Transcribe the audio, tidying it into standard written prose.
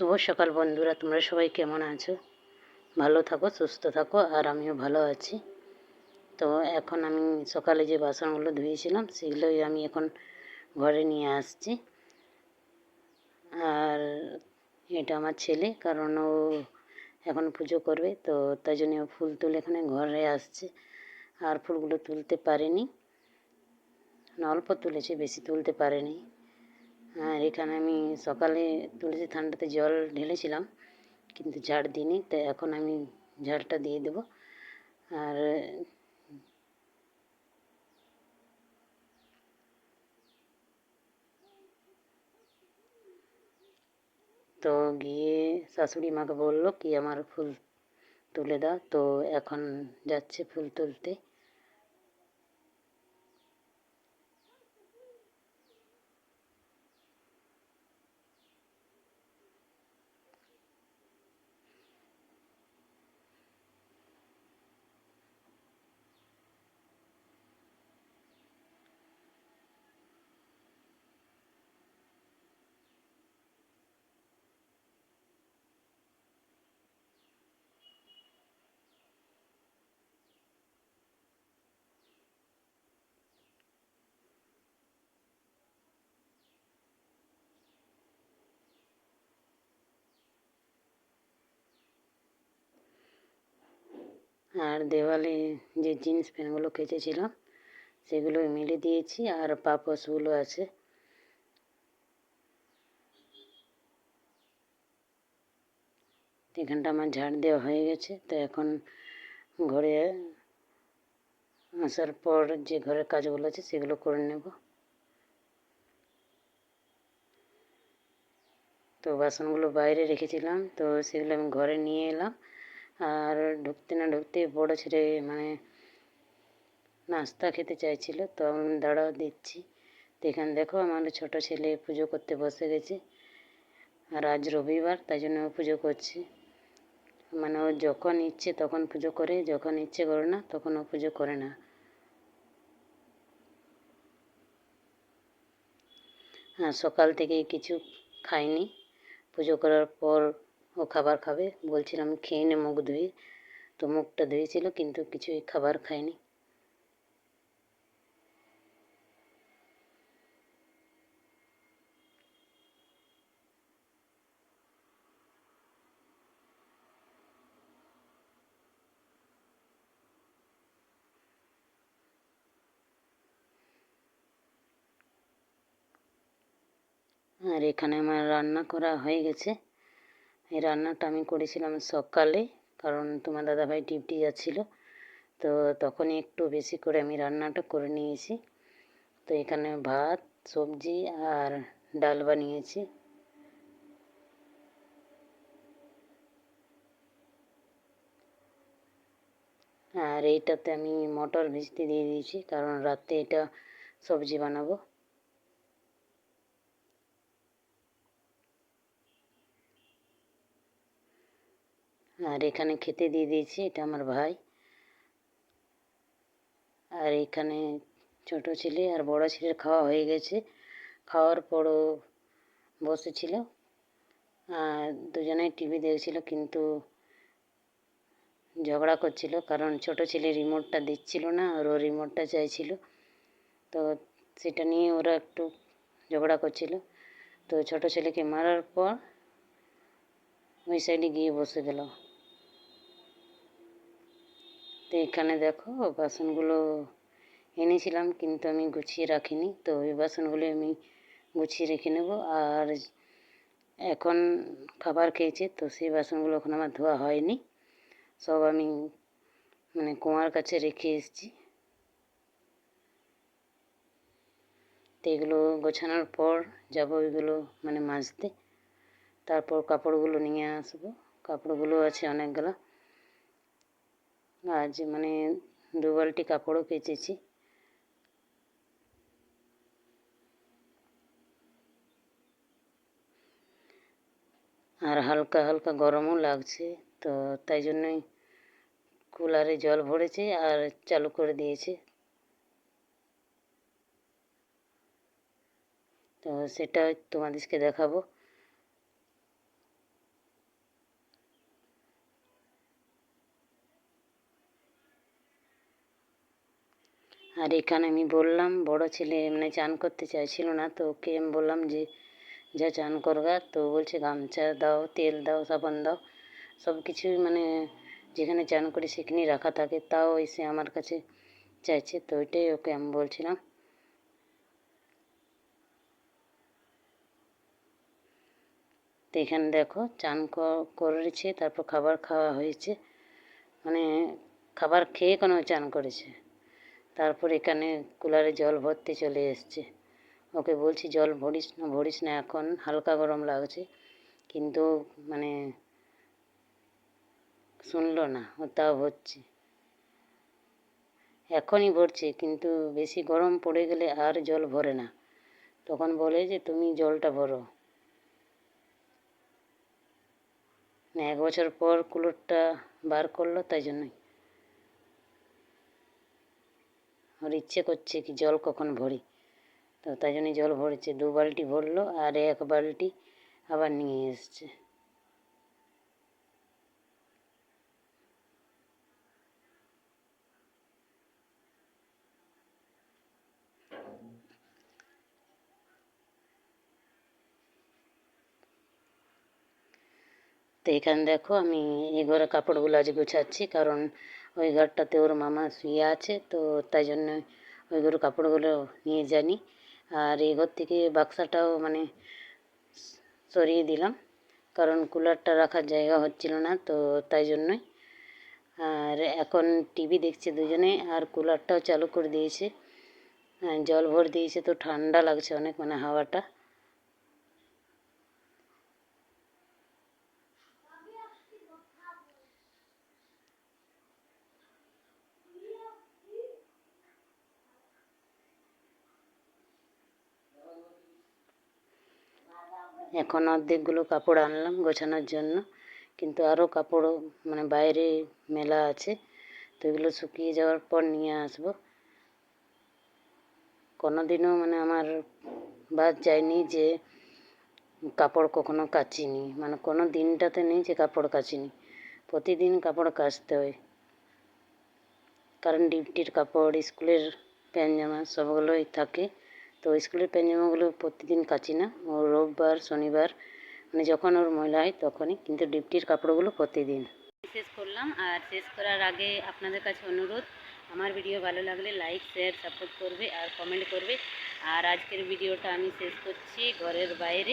শুভ সকাল বন্ধুরা, তোমরা সবাই কেমন আছো? ভালো থাকো, সুস্থ থাকো, আর আমিও ভালো আছি। তো এখন আমি সকালে যে বাসনগুলো ধুয়েছিলাম সেগুলোই আমি এখন ঘরে নিয়ে আসছি। আর এটা আমার ছেলে, কারণ ও এখন পুজো করবে, তো তাই জন্য ফুল তুলে এখানে ঘরে আসছে। আর ফুলগুলো তুলতে পারেনি, অল্প তুলেছে, বেশি তুলতে পারেনি। আর এখানে আমি সকালে তুলসী থানটাতে জল ঢেলেছিলাম, কিন্তু ঝাড় দিইনি, তাই এখন আমি ঝাড়টা দিয়ে দেবো। আর তো গিয়ে শাশুড়ি মাকে বললো কি আমার ফুল তুলে দাও, তো এখন যাচ্ছে ফুল তুলতে। আর দেওয়ালে যে জিন্স প্যান্টগুলো কেচেছিলাম সেগুলো মেলে দিয়েছি, আর পাপোশগুলো আছে। এখানটা আমার ঝাড় দেওয়া হয়ে গেছে, তো এখন ঘরে আসার পর যে ঘরের কাজগুলো আছে সেগুলো করে নেব। তো বাসনগুলো বাইরে রেখেছিলাম, তো সেগুলো আমি ঘরে নিয়ে এলাম। আর ঢুকতে না ঢুকতে বড় ছেলে নাস্তা খেতে চাইছিল, তো আমি দাঁড়াও দিচ্ছি। তো এখানে দেখো আমার ছোট ছেলে পুজো করতে বসে গেছে। আর আজ রবিবার, তাই জন্য ও পুজো করছে। মানে ও যখন ইচ্ছে তখন পুজো করে, যখন ইচ্ছে করে না তখন ও পুজো করে না। হ্যাঁ, সকাল থেকে কিছু খাইনি। পুজো করার পর ও খাবার খাবে বলছিলাম, খেয়ে নে মুখ ধুয়ে। তো মুখটা ধুয়েছিল, কিন্তু কিছুই খাবার খায়নি। আর এখানে আমার রান্না করা হয়ে গেছে। এই রান্নাটা আমি করেছিলাম সকালে, কারণ তোমার দাদাভাই ডিউটি যাচ্ছিল, তো তখনই একটু বেশি করে আমি রান্নাটা করে নিয়েছি। তো এখানে ভাত, সবজি আর ডাল বানিয়েছি। আর এইটাতে আমি মটর ভিজতে দিয়ে দিয়েছি, কারণ রাতে এটা সবজি বানাবো। আর এখানে খেতে দিয়ে দিয়েছি, এটা আমার ভাই। আর এখানে ছোট ছেলে আর বড় ছেলের খাওয়া হয়ে গেছে। খাওয়ার পরও বসেছিল, আর দুজনেই টিভি দেখছিল, কিন্তু ঝগড়া করছিল, কারণ ছোট ছেলে রিমোটটা দিচ্ছিল না আর ও রিমোটটা চাইছিল। তো সেটা নিয়ে ওরা একটু ঝগড়া করছিল। তো ছোট ছেলেকে মারার পর ওই সাইডে গিয়ে বসে গেল। তো এখানে দেখো বাসনগুলো এনেছিলাম, কিন্তু আমি গুছিয়ে রাখিনি, তো ওই বাসনগুলো আমি গুছিয়ে রেখে নেব। আর এখন খাবার খেয়েছে, তো সেই বাসনগুলো এখন আমার ধোয়া হয়নি, সব আমি কুয়ার কাছে রেখে এসেছি। তো এগুলো গোছানোর পর যাবো এগুলো মাজতে। তারপর কাপড়গুলো নিয়ে আসবো। কাপড়গুলো আছে অনেকগুলো, আজ 2 বালতি কাপড়ও কেচেছি। আর হালকা হালকা গরমও লাগছে, তো তাই জন্যই কুলারে জল ভরেছে আর চালু করে দিয়েছে। তো সেটা তোমাদেরকে দেখাবো। আর এখানে আমি বললাম, বড় ছেলে মানে চান করতে চাইছিল না, তো ওকে আমি বললাম যে যা চান করগা, তো বলছে গামছা দাও, তেল দাও, সাবান দাও, সব কিছুই মানে যেখানে চান করি সেখানেই রাখা থাকে, তাও এসে আমার কাছে চাইছে। তো ওইটাই ওকে আমি বলছিলাম। তো এখানে দেখো চান করেছে, তারপর খাবার খাওয়া হয়েছে, মানে খাবার খেয়ে কোনো চান করেছে। তারপর এখানে কুলারে জল ভরতে চলে এসছে। ওকে বলছি জল ভরিস না এখন, হালকা গরম লাগছে, কিন্তু মানে শুনলো না, ও তাও ভরছে। এখনই ভরছে, কিন্তু বেশি গরম পড়ে গেলে আর জল ভরে না, তখন বলে যে তুমি জলটা ভরো। 1 বছর পর কুলোরটা বার করলো, তাই জন্যই ওর ইচ্ছে করছে কি জল কখন ভরি, তো তাই জন্যই জল ভরেছে। 2 বালতি ভরলো আর 1 বালতি আবার নিয়ে এসছে। তো এখানে দেখো আমি এই ঘরে কাপড়গুলো আজ গোছাচ্ছি, কারণ ওই ঘরটাতে ওর মামা শুয়ে আছে, তো তাই জন্য ওই ঘরে কাপড়গুলো নিয়ে যাইনি। আর এই ঘর থেকে বাক্সাটাও মানে সরিয়ে দিলাম, কারণ কুলারটা রাখার জায়গা হচ্ছিল না, তো তাই জন্যই। আর এখন টিভি দেখছে দুজনে, আর কুলারটাও চালু করে দিয়েছে, জল ভর দিয়েছে, তো ঠান্ডা লাগছে অনেক, মানে হাওয়াটা। এখন অর্ধেকগুলো কাপড় আনলাম গোছানোর জন্য, কিন্তু আরও কাপড় মানে বাইরে মেলা আছে, তো এগুলো শুকিয়ে যাওয়ার পর নিয়ে আসবো। কোনো দিনও মানে আমার বাদ যায়নি যে কাপড় কখনো কাচিনি, মানে কোনো দিনটাতে নেই যে কাপড় কাচিনি, প্রতিদিন কাপড় কাচতে হয়, কারণ ডিউটির কাপড়, স্কুলের প্যান্ট জামা সবগুলোই থাকে। তো স্কুলের প্যান্ট জামাগুলো প্রতিদিন কাচি না, ও রোববার শনিবার মানে যখন ওর ময়লা হয় তখনই, কিন্তু ডিউটির কাপড়গুলো প্রতিদিন। শেষ করলাম, আর শেষ করার আগে আপনাদের কাছে অনুরোধ, আমার ভিডিও ভালো লাগলে লাইক শেয়ার সাপোর্ট করবে আর কমেন্ট করবে। আর আজকের ভিডিওটা আমি শেষ করছি ঘরের বাইরে।